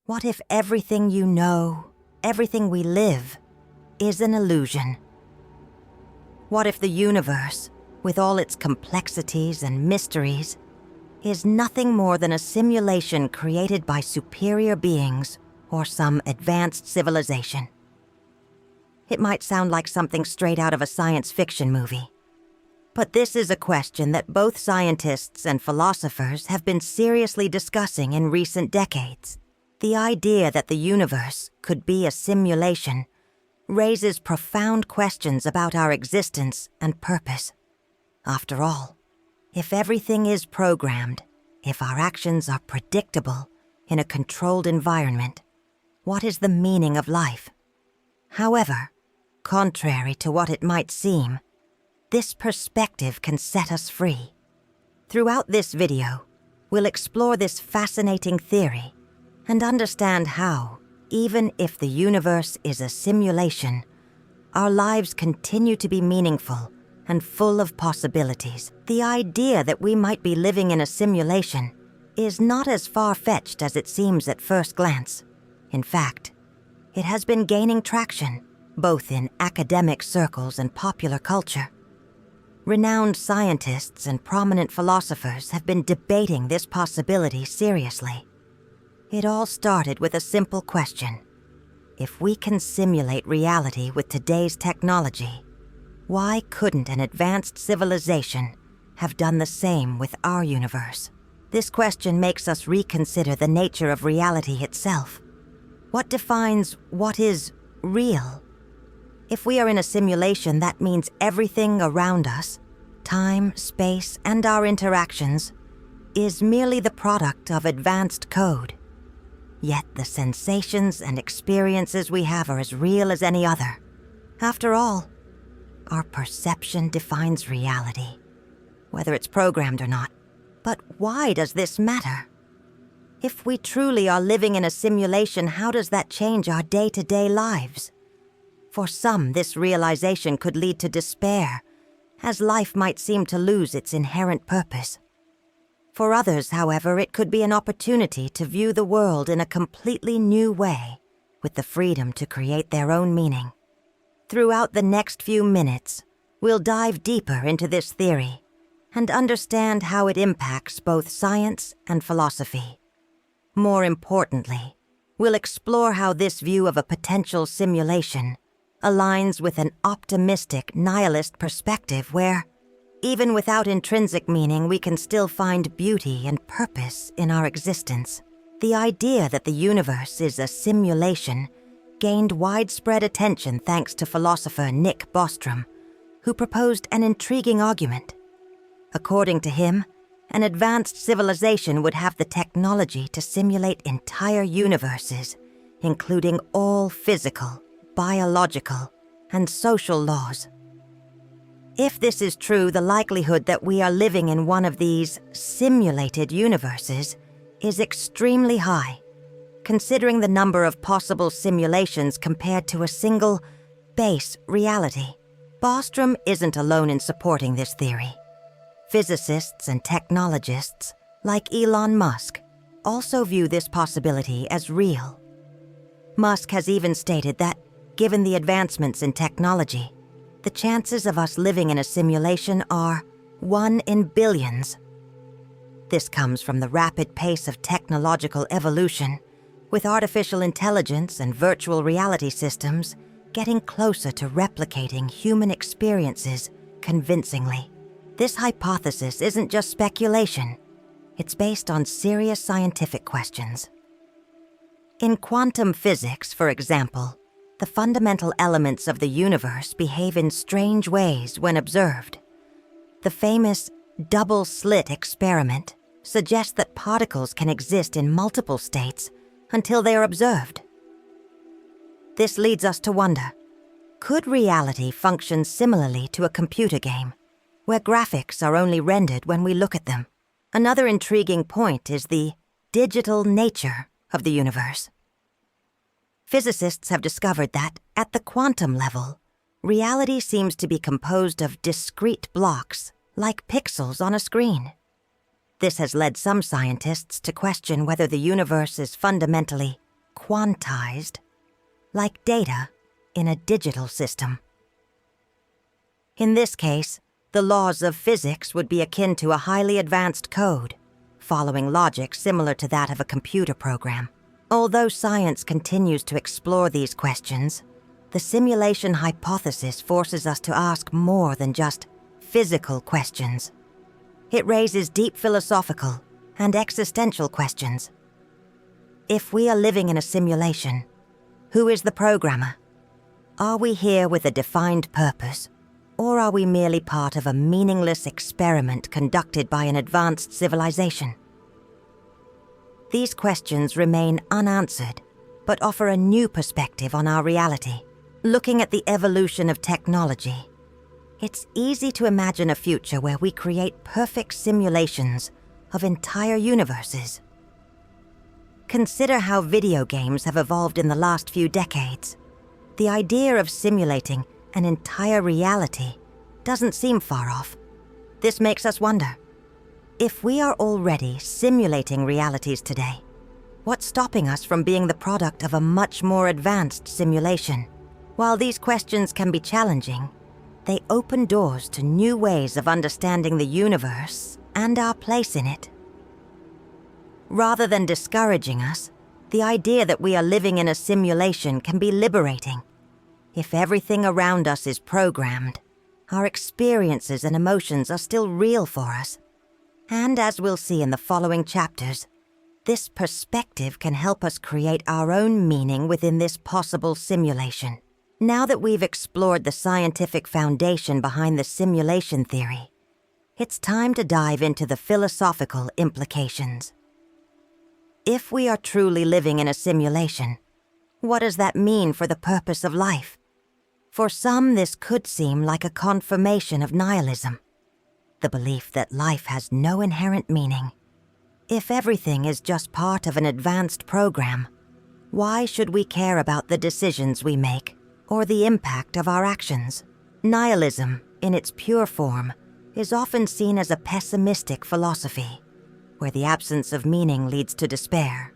What if everything you know, everything we live, is an illusion? What if the universe, with all its complexities and mysteries, is nothing more than a simulation created by superior beings or some advanced civilization? It might sound like something straight out of a science fiction movie, but this is a question that both scientists and philosophers have been seriously discussing in recent decades. The idea that the universe could be a simulation raises profound questions about our existence and purpose. After all, if everything is programmed, if our actions are predictable in a controlled environment, what is the meaning of life? However, contrary to what it might seem, this perspective can set us free. Throughout this video, we'll explore this fascinating theory and understand how, even if the universe is a simulation, our lives continue to be meaningful and full of possibilities. The idea that we might be living in a simulation is not as far-fetched as it seems at first glance. In fact, it has been gaining traction, both in academic circles and popular culture. Renowned scientists and prominent philosophers have been debating this possibility seriously. It all started with a simple question. If we can simulate reality with today's technology, why couldn't an advanced civilization have done the same with our universe? This question makes us reconsider the nature of reality itself. What defines what is real? If we are in a simulation, that means everything around us, time, space, and our interactions, is merely the product of advanced code. Yet the sensations and experiences we have are as real as any other. After all, our perception defines reality, whether it's programmed or not. But why does this matter? If we truly are living in a simulation, how does that change our day-to-day lives? For some, this realization could lead to despair, as life might seem to lose its inherent purpose. For others, however, it could be an opportunity to view the world in a completely new way, with the freedom to create their own meaning. Throughout the next few minutes, we'll dive deeper into this theory and understand how it impacts both science and philosophy. More importantly, we'll explore how this view of a potential simulation aligns with an optimistic nihilist perspective where, even without intrinsic meaning, we can still find beauty and purpose in our existence. The idea that the universe is a simulation gained widespread attention thanks to philosopher Nick Bostrom, who proposed an intriguing argument. According to him, an advanced civilization would have the technology to simulate entire universes, including all physical, biological, and social laws. If this is true, the likelihood that we are living in one of these simulated universes is extremely high, considering the number of possible simulations compared to a single base reality. Bostrom isn't alone in supporting this theory. Physicists and technologists, like Elon Musk, also view this possibility as real. Musk has even stated that, given the advancements in technology, the chances of us living in a simulation are 1 in billions. This comes from the rapid pace of technological evolution, with artificial intelligence and virtual reality systems getting closer to replicating human experiences convincingly. This hypothesis isn't just speculation. It's based on serious scientific questions. In quantum physics, for example, the fundamental elements of the universe behave in strange ways when observed. The famous double-slit experiment suggests that particles can exist in multiple states until they are observed. This leads us to wonder, could reality function similarly to a computer game, where graphics are only rendered when we look at them? Another intriguing point is the digital nature of the universe. Physicists have discovered that, at the quantum level, reality seems to be composed of discrete blocks, like pixels on a screen. This has led some scientists to question whether the universe is fundamentally quantized, like data in a digital system. In this case, the laws of physics would be akin to a highly advanced code, following logic similar to that of a computer program. Although science continues to explore these questions, the simulation hypothesis forces us to ask more than just physical questions. It raises deep philosophical and existential questions. If we are living in a simulation, who is the programmer? Are we here with a defined purpose, or are we merely part of a meaningless experiment conducted by an advanced civilization? These questions remain unanswered, but offer a new perspective on our reality. Looking at the evolution of technology, it's easy to imagine a future where we create perfect simulations of entire universes. Consider how video games have evolved in the last few decades. The idea of simulating an entire reality doesn't seem far off. This makes us wonder, if we are already simulating realities today, what's stopping us from being the product of a much more advanced simulation? While these questions can be challenging, they open doors to new ways of understanding the universe and our place in it. Rather than discouraging us, the idea that we are living in a simulation can be liberating. If everything around us is programmed, our experiences and emotions are still real for us. And as we'll see in the following chapters, this perspective can help us create our own meaning within this possible simulation. Now that we've explored the scientific foundation behind the simulation theory, it's time to dive into the philosophical implications. If we are truly living in a simulation, what does that mean for the purpose of life? For some, this could seem like a confirmation of nihilism, the belief that life has no inherent meaning. If everything is just part of an advanced program, why should we care about the decisions we make or the impact of our actions? Nihilism, in its pure form, is often seen as a pessimistic philosophy, where the absence of meaning leads to despair.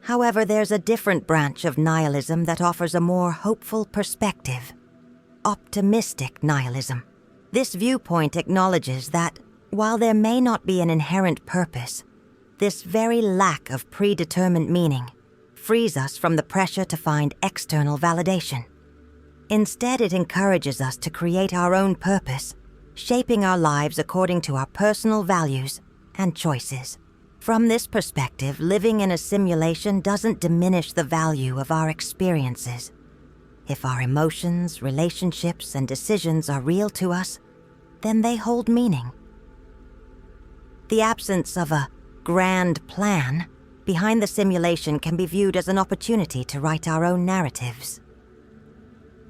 However, there's a different branch of nihilism that offers a more hopeful perspective: optimistic nihilism. This viewpoint acknowledges that, while there may not be an inherent purpose, this very lack of predetermined meaning frees us from the pressure to find external validation. Instead, it encourages us to create our own purpose, shaping our lives according to our personal values and choices. From this perspective, living in a simulation doesn't diminish the value of our experiences. If our emotions, relationships, and decisions are real to us, then they hold meaning. The absence of a grand plan behind the simulation can be viewed as an opportunity to write our own narratives.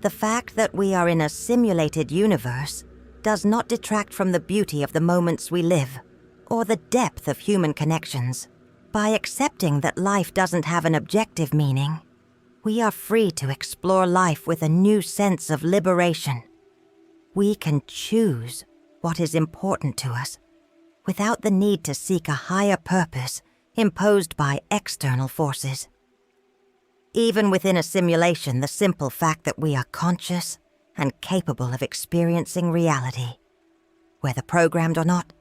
The fact that we are in a simulated universe does not detract from the beauty of the moments we live, or the depth of human connections. By accepting that life doesn't have an objective meaning, we are free to explore life with a new sense of liberation. We can choose what is important to us, without the need to seek a higher purpose imposed by external forces. Even within a simulation, the simple fact that we are conscious and capable of experiencing reality, whether programmed or not,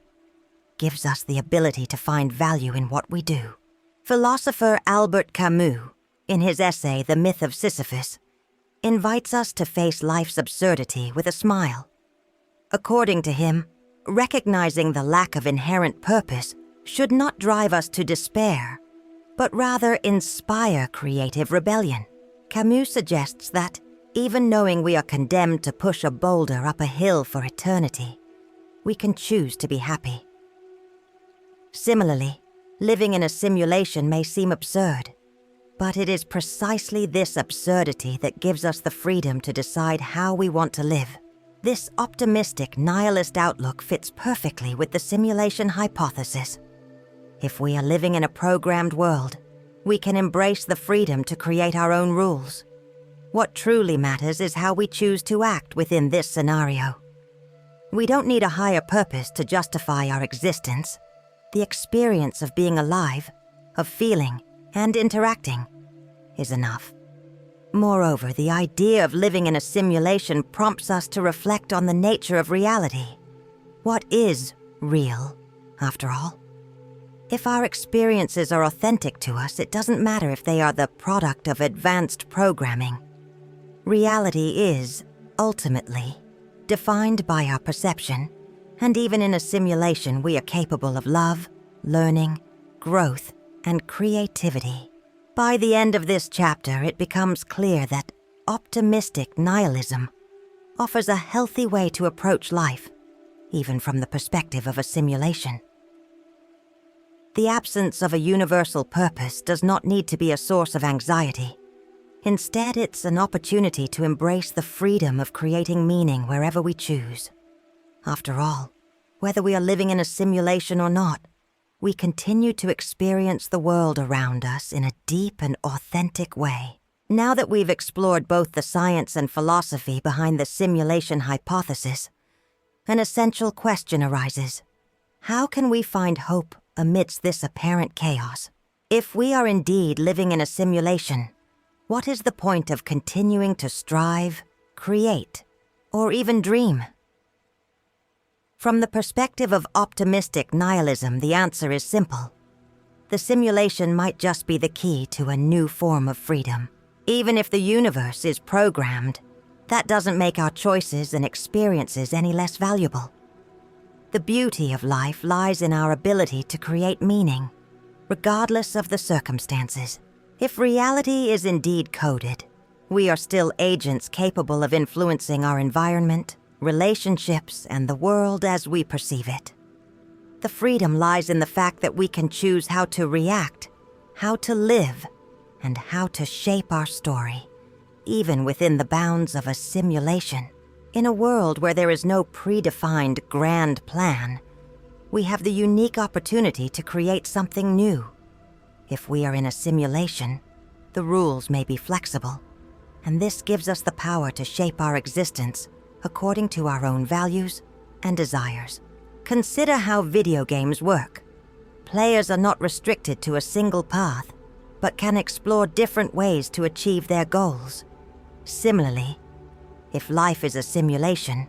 gives us the ability to find value in what we do. Philosopher Albert Camus, in his essay *The Myth of Sisyphus*, invites us to face life's absurdity with a smile. According to him, recognizing the lack of inherent purpose should not drive us to despair, but rather inspire creative rebellion. Camus suggests that, even knowing we are condemned to push a boulder up a hill for eternity, we can choose to be happy. Similarly, living in a simulation may seem absurd, but it is precisely this absurdity that gives us the freedom to decide how we want to live. This optimistic nihilist outlook fits perfectly with the simulation hypothesis. If we are living in a programmed world, we can embrace the freedom to create our own rules. What truly matters is how we choose to act within this scenario. We don't need a higher purpose to justify our existence. The experience of being alive, of feeling and interacting, is enough. Moreover, the idea of living in a simulation prompts us to reflect on the nature of reality. What is real, after all? If our experiences are authentic to us, it doesn't matter if they are the product of advanced programming. Reality is, ultimately, defined by our perception, and even in a simulation we are capable of love, learning, growth, and creativity. By the end of this chapter, it becomes clear that optimistic nihilism offers a healthy way to approach life, even from the perspective of a simulation. The absence of a universal purpose does not need to be a source of anxiety. Instead, it's an opportunity to embrace the freedom of creating meaning wherever we choose. After all, whether we are living in a simulation or not, we continue to experience the world around us in a deep and authentic way. Now that we've explored both the science and philosophy behind the simulation hypothesis, an essential question arises. How can we find hope amidst this apparent chaos? If we are indeed living in a simulation, what is the point of continuing to strive, create, or even dream? From the perspective of optimistic nihilism, the answer is simple. The simulation might just be the key to a new form of freedom. Even if the universe is programmed, that doesn't make our choices and experiences any less valuable. The beauty of life lies in our ability to create meaning, regardless of the circumstances. If reality is indeed coded, we are still agents capable of influencing our environment, relationships, and the world as we perceive it. The freedom lies in the fact that we can choose how to react, how to live, and how to shape our story, even within the bounds of a simulation. In a world where there is no predefined grand plan, we have the unique opportunity to create something new. If we are in a simulation, the rules may be flexible, and this gives us the power to shape our existence according to our own values and desires. Consider how video games work. Players are not restricted to a single path, but can explore different ways to achieve their goals. Similarly, if life is a simulation,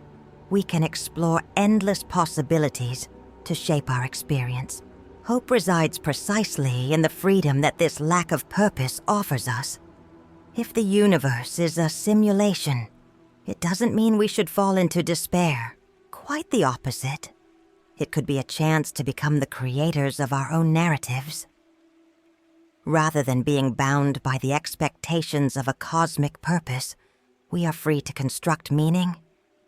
we can explore endless possibilities to shape our experience. Hope resides precisely in the freedom that this lack of purpose offers us. If the universe is a simulation, it doesn't mean we should fall into despair. Quite the opposite. It could be a chance to become the creators of our own narratives. Rather than being bound by the expectations of a cosmic purpose, we are free to construct meaning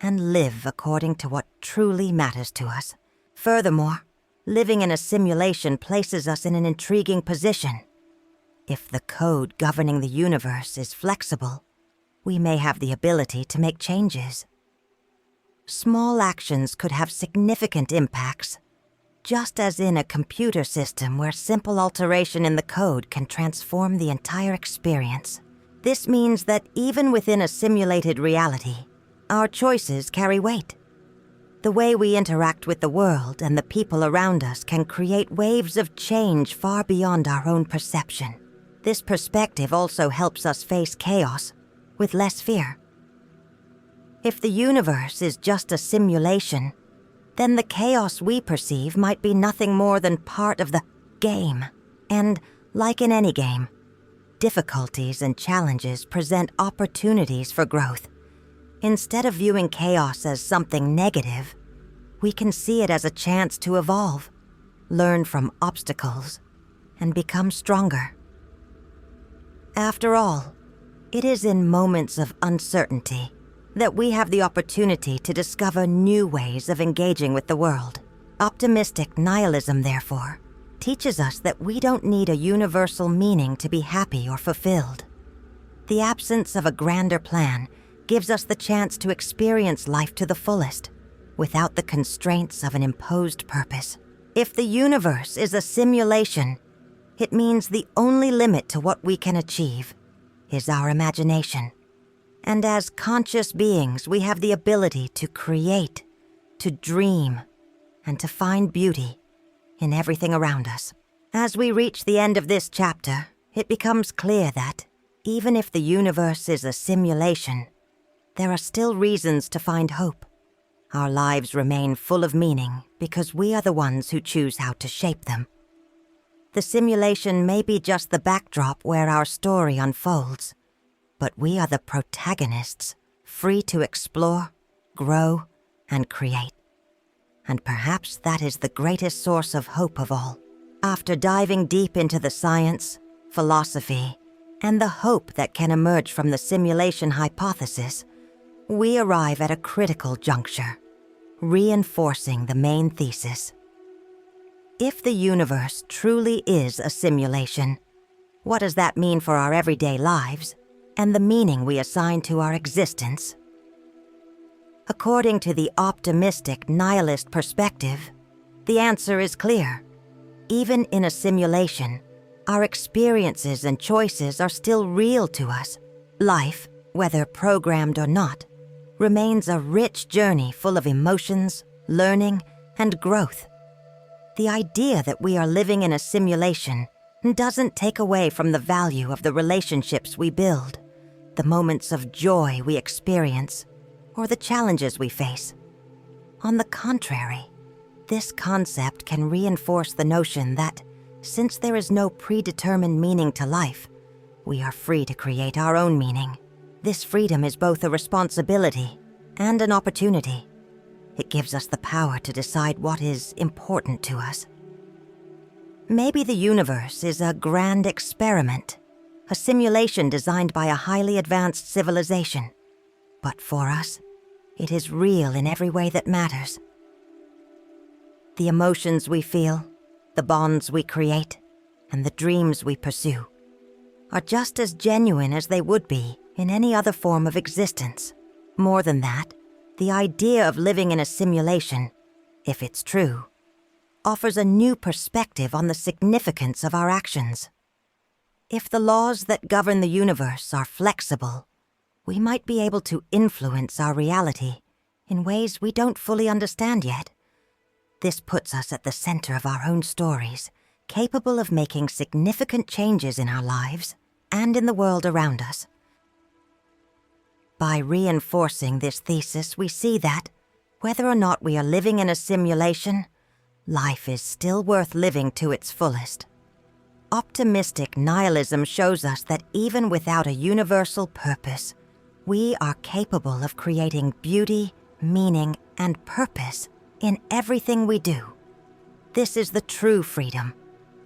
and live according to what truly matters to us. Furthermore, living in a simulation places us in an intriguing position. If the code governing the universe is flexible, we may have the ability to make changes. Small actions could have significant impacts, just as in a computer system where simple alteration in the code can transform the entire experience. This means that even within a simulated reality, our choices carry weight. The way we interact with the world and the people around us can create waves of change far beyond our own perception. This perspective also helps us face chaos with less fear. If the universe is just a simulation, then the chaos we perceive might be nothing more than part of the game. And, like in any game, difficulties and challenges present opportunities for growth. Instead of viewing chaos as something negative, we can see it as a chance to evolve, learn from obstacles, and become stronger. After all, it is in moments of uncertainty that we have the opportunity to discover new ways of engaging with the world. Optimistic nihilism, therefore, teaches us that we don't need a universal meaning to be happy or fulfilled. The absence of a grander plan gives us the chance to experience life to the fullest, without the constraints of an imposed purpose. If the universe is a simulation, it means the only limit to what we can achieve is our imagination. And as conscious beings, we have the ability to create, to dream, and to find beauty in everything around us. As we reach the end of this chapter, it becomes clear that, Even if the universe is a simulation, there are still reasons to find hope. Our lives remain full of meaning because we are the ones who choose how to shape them. The simulation may be just the backdrop where our story unfolds, but we are the protagonists, free to explore, grow, and create. And perhaps that is the greatest source of hope of all. After diving deep into the science, philosophy, and the hope that can emerge from the simulation hypothesis, we arrive at a critical juncture, reinforcing the main thesis. If the universe truly is a simulation, what does that mean for our everyday lives and the meaning we assign to our existence? According to the optimistic nihilist perspective, the answer is clear. Even in a simulation, our experiences and choices are still real to us. Life, whether programmed or not, remains a rich journey full of emotions, learning, and growth. The idea that we are living in a simulation doesn't take away from the value of the relationships we build, the moments of joy we experience, or the challenges we face. On the contrary, this concept can reinforce the notion that, since there is no predetermined meaning to life, we are free to create our own meaning. This freedom is both a responsibility and an opportunity. It gives us the power to decide what is important to us. Maybe the universe is a grand experiment, a simulation designed by a highly advanced civilization. But for us, it is real in every way that matters. The emotions we feel, the bonds we create, and the dreams we pursue are just as genuine as they would be in any other form of existence. More than that, the idea of living in a simulation, if it's true, offers a new perspective on the significance of our actions. If the laws that govern the universe are flexible, we might be able to influence our reality in ways we don't fully understand yet. This puts us at the center of our own stories, capable of making significant changes in our lives and in the world around us. By reinforcing this thesis, we see that, whether or not we are living in a simulation, life is still worth living to its fullest. Optimistic nihilism shows us that even without a universal purpose, we are capable of creating beauty, meaning, and purpose in everything we do. This is the true freedom,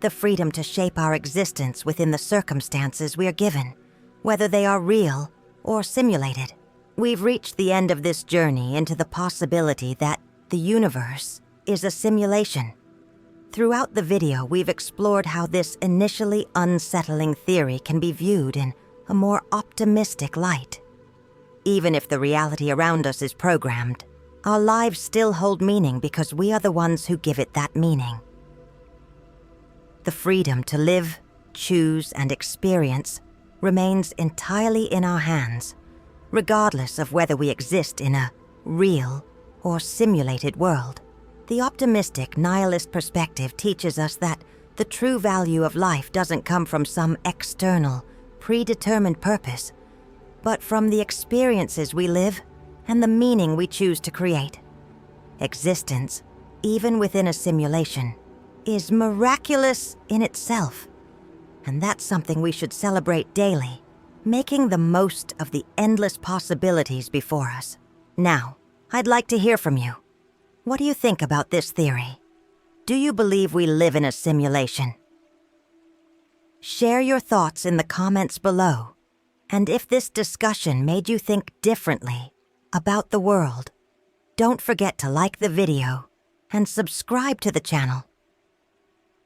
the freedom to shape our existence within the circumstances we are given, whether they are real or simulated. We've reached the end of this journey into the possibility that the universe is a simulation. Throughout the video, we've explored how this initially unsettling theory can be viewed in a more optimistic light. Even if the reality around us is programmed, our lives still hold meaning because we are the ones who give it that meaning. The freedom to live, choose, and experience remains entirely in our hands, regardless of whether we exist in a real or simulated world. The optimistic nihilist perspective teaches us that the true value of life doesn't come from some external, predetermined purpose, but from the experiences we live and the meaning we choose to create. Existence, even within a simulation, is miraculous in itself. And that's something we should celebrate daily, making the most of the endless possibilities before us. Now, I'd like to hear from you. What do you think about this theory? Do you believe we live in a simulation? Share your thoughts in the comments below. And if this discussion made you think differently about the world, don't forget to like the video and subscribe to the channel.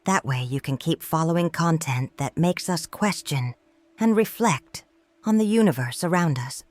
That way you can keep following content that makes us question and reflect on the universe around us.